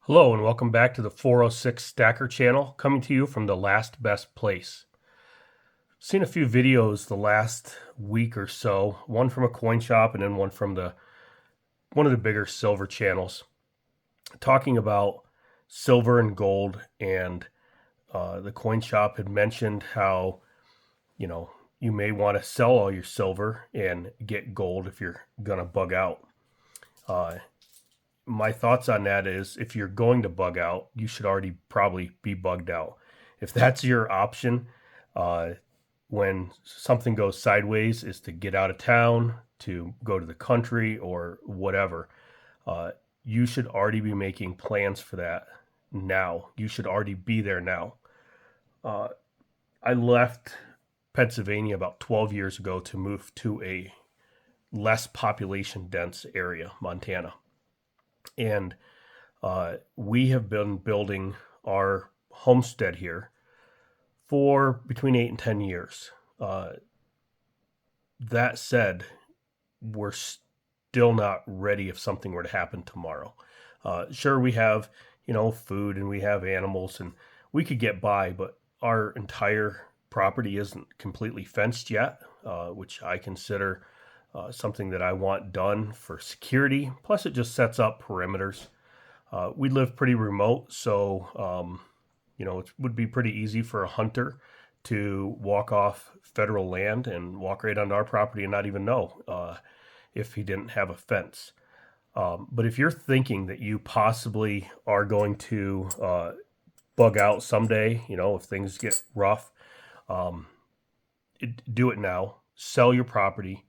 Hello and welcome back to the 406 Stacker channel, coming to you from the last best place. Seen a few videos the last week or so, one from a coin shop and then one from one of the bigger silver channels, talking about silver and gold. And the coin shop had mentioned how you may want to sell all your silver and get gold if you're gonna bug out. Uh, my thoughts on that is if you're going to bug out, you should already probably be bugged out. If that's your option, uh, when something goes sideways, is to get out of town, to go to the country, or whatever, uh, you should already be making plans for that now. You should already be there now. Uh, I left Pennsylvania about 12 years ago to move to a less population dense area, Montana. And we have been building our homestead here for between 8 and 10 years. Uh, that said, we're still not ready if something were to happen tomorrow. Sure, we have food and we have animals and we could get by, but our entire property isn't completely fenced yet, which I consider something that I want done for security. Plus, it just sets up perimeters. We live pretty remote, so it would be pretty easy for a hunter to walk off federal land and walk right onto our property and not even know if he didn't have a fence. But if you're thinking that you possibly are going to bug out someday, if things get rough, um, do it now. Sell your property,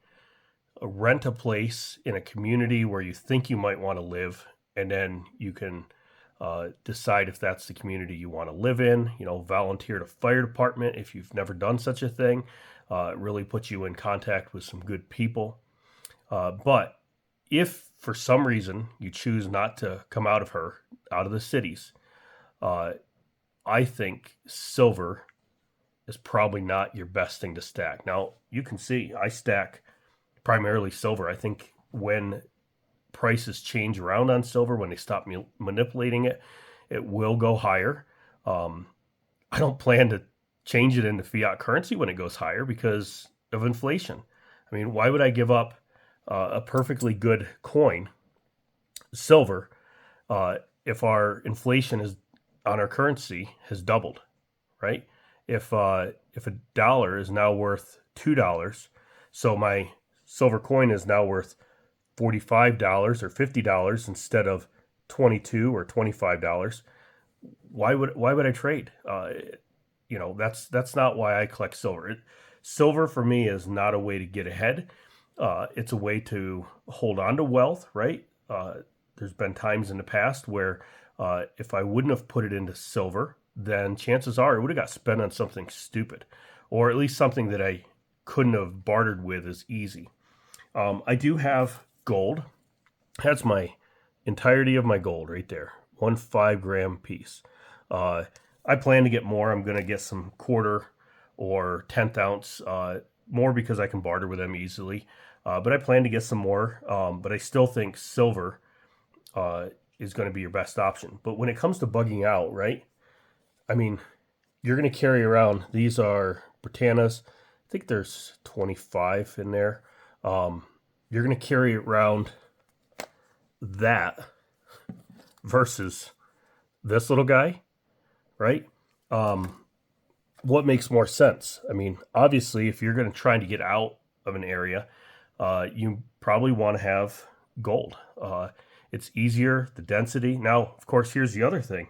rent a place in a community where you think you might want to live, and then you can decide if that's the community you want to live in. Volunteer to fire department if you've never done such a thing. It really puts you in contact with some good people. But if for some reason you choose not to come out of the cities, uh, I think silver is probably not your best thing to stack. Now, you can see I stack primarily silver. I think when prices change around on silver, when they stop manipulating it, it will go higher. Um, I don't plan to change it into fiat currency when it goes higher because of inflation. I mean, why would I give up a perfectly good coin, silver, if our inflation is on our currency has doubled, right? If a dollar is now worth $2, so my silver coin is now worth $45 or $50 instead of 22 or $25. Why would I trade? That's not why I collect silver. Silver for me is not a way to get ahead. It's a way to hold on to wealth, right? There's been times in the past where if I wouldn't have put it into silver, then chances are it would have got spent on something stupid, or at least something that I couldn't have bartered with as easy. I do have gold. That's my entirety of my gold right there. 1 5 gram piece. Uh, I plan to get more. I'm going to get some quarter or 10th ounce, more because I can barter with them easily. But I plan to get some more. But I still think silver is going to be your best option. But when it comes to bugging out, right? I mean, you're going to carry around, these are Britannias. I think there's 25 in there. You're going to carry around that versus this little guy, right? Um, what makes more sense? I mean, obviously, if you're going to try to get out of an area, you probably want to have gold. It's easier, the density. Now, of course, here's the other thing.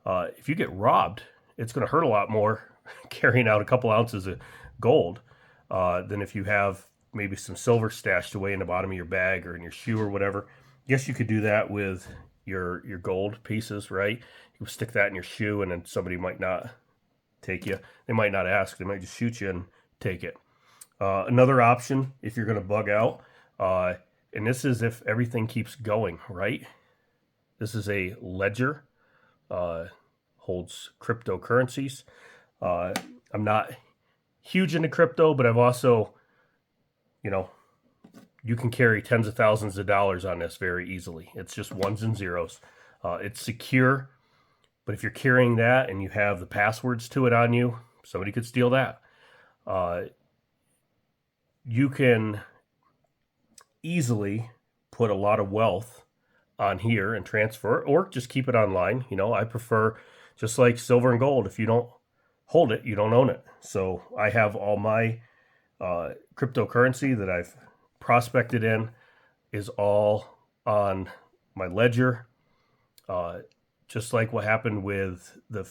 If you get robbed, it's going to hurt a lot more carrying out a couple ounces of gold than if you have maybe some silver stashed away in the bottom of your bag or in your shoe or whatever. Yes, you could do that with your gold pieces, right? You stick that in your shoe, and then somebody might not take you. They might not ask. They might just shoot you and take it. Another option, if you're going to bug out, and this is if everything keeps going, right? This is a ledger, uh, holds cryptocurrencies. I'm not huge into crypto, but I've also, you know, you can carry tens of thousands of dollars on this very easily. It's just ones and zeros. It's secure, but if you're carrying that and you have the passwords to it on you, somebody could steal that. Uh, you can easily put a lot of wealth on here and transfer, or just keep it online. I prefer, just like silver and gold, if you don't hold it, you don't own it. So I have all my cryptocurrency that I've prospected in is all on my ledger. Just like what happened with the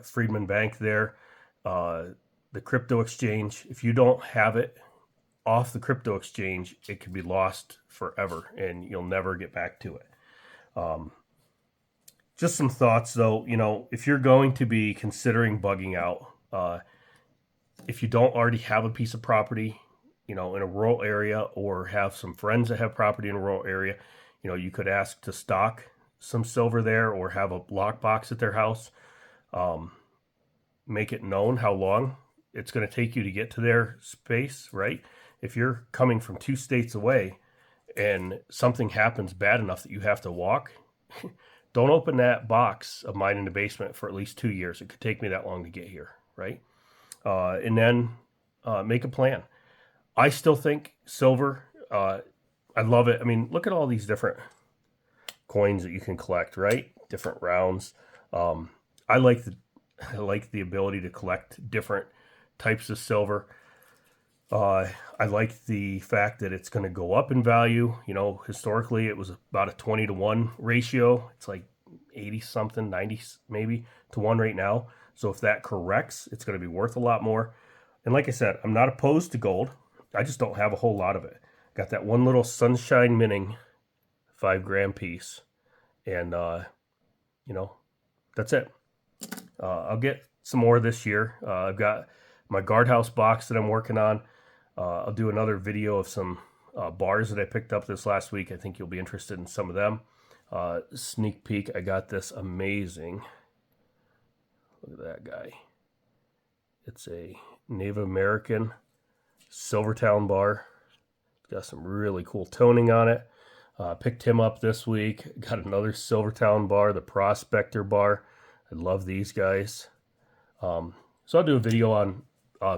Freedman Bank there, the crypto exchange, if you don't have it off the crypto exchange, it can be lost forever and you'll never get back to it. Just some thoughts though, if you're going to be considering bugging out, if you don't already have a piece of property, in a rural area, or have some friends that have property in a rural area, you could ask to stock some silver there or have a lockbox at their house. Make it known how long it's going to take you to get to their space, right? If you're coming from 2 states away and something happens bad enough that you have to walk, don't open that box of mine in the basement for at least 2 years. It could take me that long to get here, right? And then make a plan. I still think silver, I love it. I mean, look at all these different coins that you can collect, right? Different rounds. I like the ability to collect different types of silver. I like the fact that it's going to go up in value. Historically, it was about a 20-to-1 ratio. It's like 80 something, 90 maybe to 1 right now. So if that corrects, it's going to be worth a lot more. And like I said, I'm not opposed to gold. I just don't have a whole lot of it. Got that one little Sunshine Minting 5-gram piece. And, that's it. I'll get some more this year. I've got my guardhouse box that I'm working on. I'll do another video of some bars that I picked up this last week. I think you'll be interested in some of them. Sneak peek, I got this amazing, look at that guy. It's a Native American Silvertown bar. It's got some really cool toning on it. Picked him up this week. Got another Silvertown bar, the Prospector bar. I love these guys. So I'll do a video on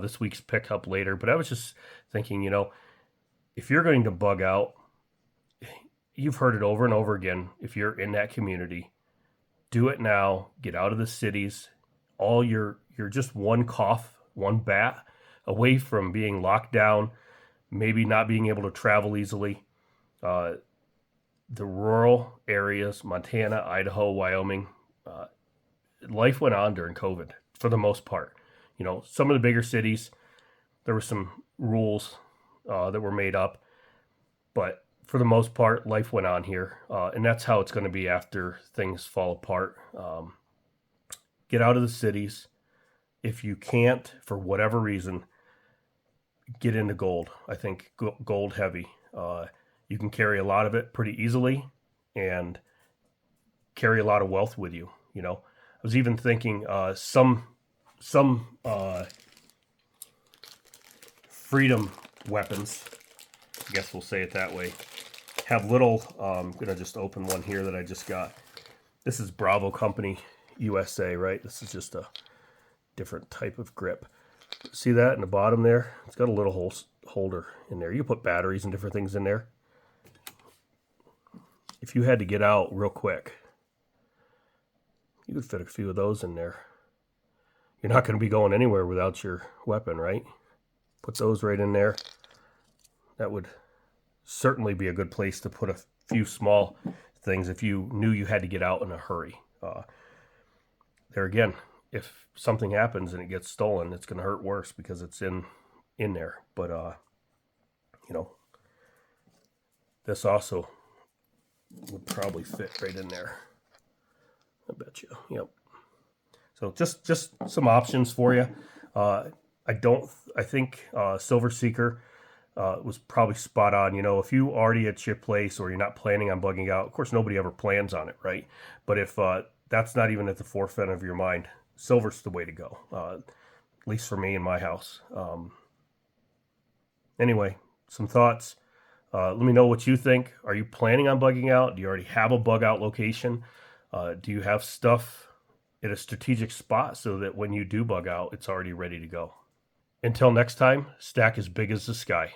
this week's pickup later, but I was just thinking, if you're going to bug out, you've heard it over and over again. If you're in that community, do it now. Get out of the cities. You're just one cough, one bat away from being locked down, maybe not being able to travel easily. The rural areas, Montana, Idaho, Wyoming, life went on during COVID for the most part. Some of the bigger cities, there were some rules that were made up, but for the most part, life went on here. And that's how it's going to be after things fall apart. Get out of the cities. If you can't, for whatever reason, get into gold. I think gold heavy. You can carry a lot of it pretty easily and carry a lot of wealth with you. I was even thinking some freedom weapons, I guess we'll say it that way, have little, I'm going to just open one here that I just got. This is Bravo Company USA, right? This is just a different type of grip. See that in the bottom there? It's got a little holder in there. You can put batteries and different things in there. If you had to get out real quick, you could fit a few of those in there. You're not going to be going anywhere without your weapon, right? Put those right in there. That would certainly be a good place to put a few small things if you knew you had to get out in a hurry. There again, if something happens and it gets stolen, it's going to hurt worse because it's in there. But, this also would probably fit right in there. I bet you. Yep. So just some options for you. I think Silver Seeker was probably spot on. If you already at your place or you're not planning on bugging out, of course, nobody ever plans on it, right? But if that's not even at the forefront of your mind, silver's the way to go, at least for me in my house. Anyway, some thoughts. Let me know what you think. Are you planning on bugging out? Do you already have a bug out location? Do you have stuff at a strategic spot so that when you do bug out, it's already ready to go? Until next time, stack as big as the sky.